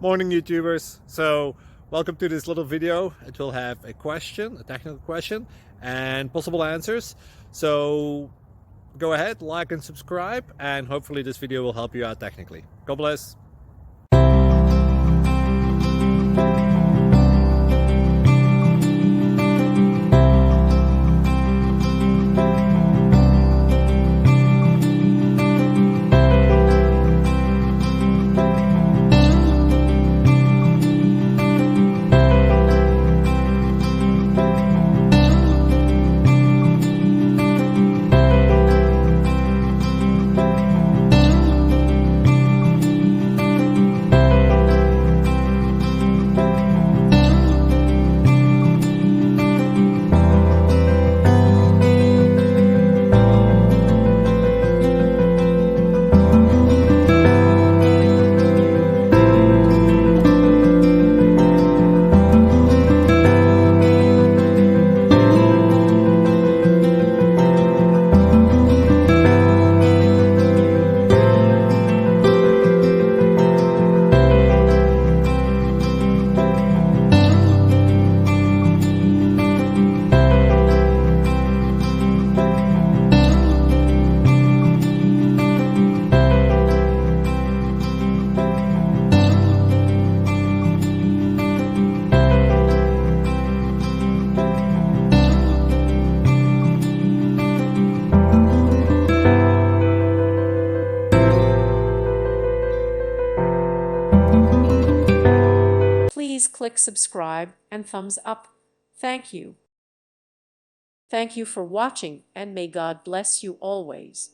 Morning YouTubers. So welcome to this little video. It will have a question, a technical question, and possible answers. So go ahead, like and subscribe, and hopefully this video will help you out technically. God bless. Please click subscribe and thumbs up. Thank you. Thank you for watching, and may God bless you always.